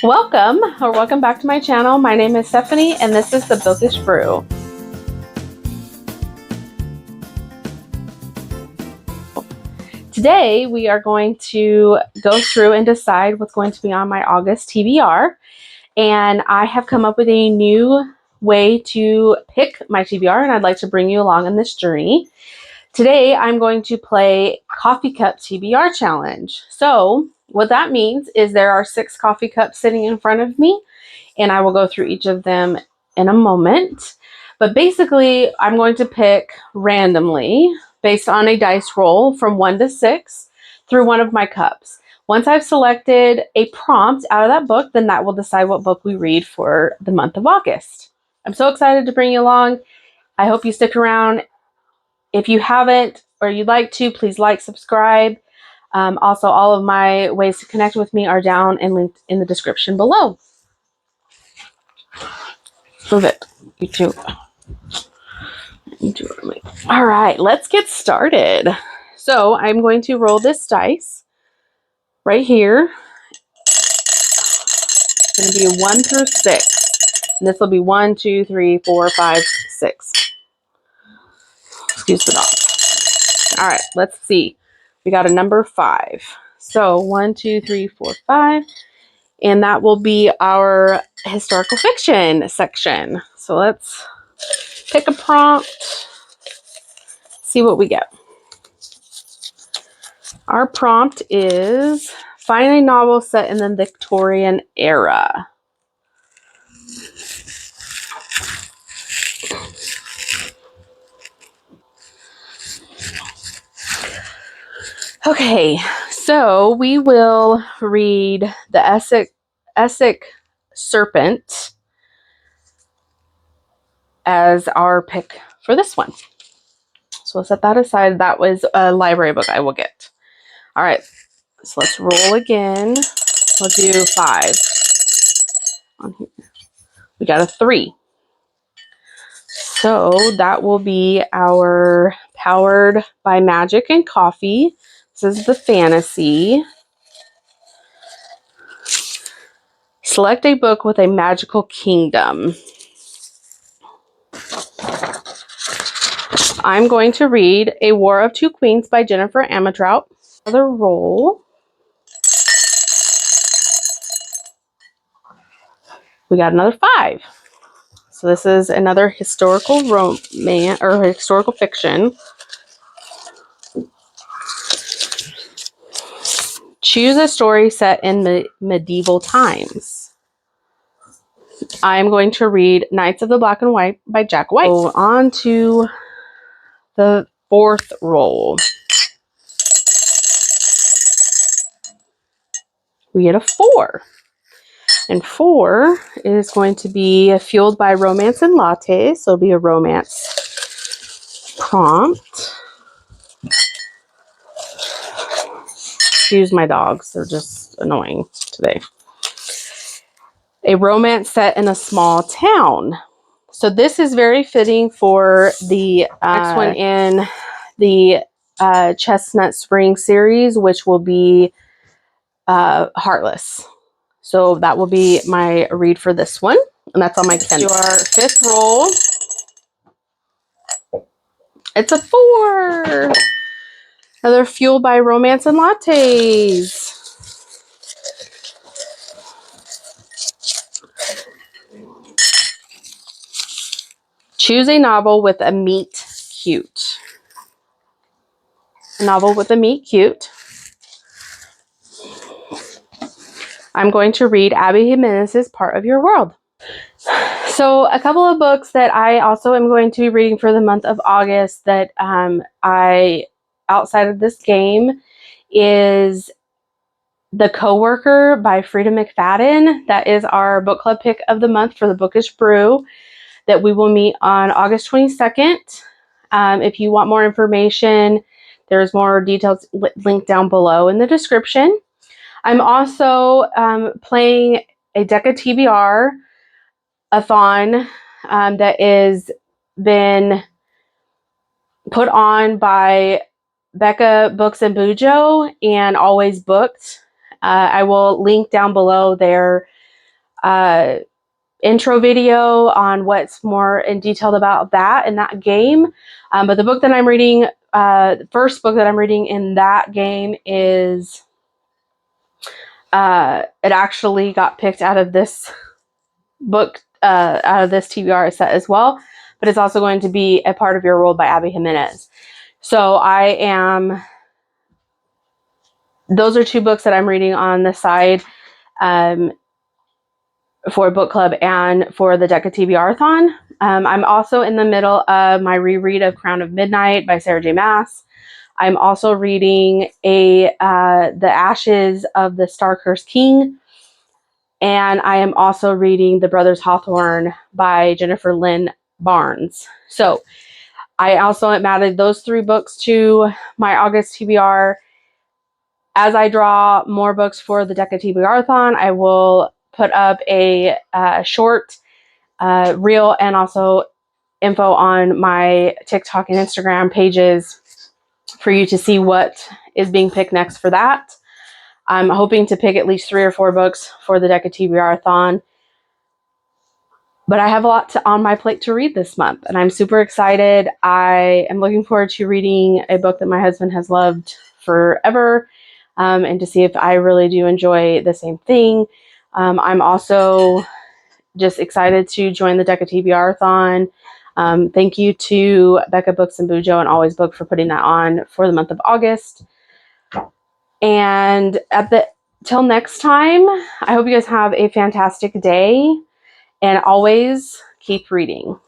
Welcome or welcome back to my channel. My name is Stephanie and this is The Bookish Brew. Today we are going to go through and decide what's going to be on my August TBR, and I have come up with a new way to pick my TBR and I'd like to bring you along on this journey. Today I'm going to play Coffee Cup TBR Challenge. So what that means is there are 6 coffee cups sitting in front of me, and I will go through each of them in a moment. But basically, I'm going to pick randomly based on a dice roll from 1 to 6 through one of my cups. Once I've selected a prompt out of that book, then that will decide what book we read for the month of August. I'm so excited to bring you along. I hope you stick around. If you haven't or you'd like to, please like, subscribe. Also, all of my ways to connect with me are down and linked in the description below. Move it. You too. All right, let's get started. So I'm going to roll this dice right here. It's going to be 1 through 6. And this will be 1, 2, 3, 4, 5, 6. Excuse the dog. All right, let's see. We got a number 5. So 1, 2, 3, 4, 5. And that will be our historical fiction section. So let's pick a prompt, see what we get. Our prompt is find a novel set in the Victorian era. Okay, so we will read the Essex Serpent as our pick for this one. So we'll set that aside. That was a library book I will get. All right, so let's roll again. We'll do 5 on here. We got a 3. So that will be our Powered by Magic and Coffee. This is the fantasy. Select a book with a magical kingdom. I'm going to read A War of Two Queens by Jennifer Armentrout. Another roll. We got another 5. So this is another historical romance or historical fiction. Choose a story set in the medieval times. I'm going to read Knights of the Black and White by Jack White. So on to the 4th roll. We get a 4. And 4 is going to be Fueled by Romance and Lattes. So it'll be a romance prompt. Excuse my dogs. They're just annoying today. A romance set in a small town. So this is very fitting for the next one in the Chestnut Spring series, which will be Heartless. So that will be my read for this one. And that's on my Kindle. Our 5th roll. It's a 4. Another Fueled by Romance and Lattes. Choose a novel with a meet cute. A novel with a meet cute. I'm going to read Abby Jimenez's Part of Your World. So a couple of books that I also am going to be reading for the month of August that outside of this game is The Coworker by Frida McFadden. That is our book club pick of the month for the Bookish Brew that we will meet on August 22nd. If you want more information, there's more details linked down below in the description. I'm also playing a Deck-of-TBR-athon that is been put on by Becca Books and Bujo and Always Booked. I will link down below their intro video on what's more in detail about that in that game. But the book that I'm reading, the first book that I'm reading in that game is, it actually got picked out of this book, out of this TBR set as well, but it's also going to be A Part of Your World by Abby Jimenez. So those are two books that I'm reading on the side, for book club and for the Deck-of-TBR-athon. I'm also in the middle of my reread of Crown of Midnight by Sarah J. Maas. I'm also reading The Ashes of the Star-Cursed King, and I am also reading The Brothers Hawthorne by Jennifer Lynn Barnes. So I also added those 3 books to my August TBR. As I draw more books for the Deck-of-TBR-athon, I will put up a short reel and also info on my TikTok and Instagram pages for you to see what is being picked next for that. I'm hoping to pick at least 3 or 4 books for the Deck-of-TBR-athon. But I have a lot on my plate to read this month, and I'm super excited. I am looking forward to reading a book that my husband has loved forever, and to see if I really do enjoy the same thing. I'm also just excited to join the Deck-of-TBR-athon. Thank you to Becca Books and Bujo and Always Book for putting that on for the month of August. And till next time, I hope you guys have a fantastic day, and always keep reading.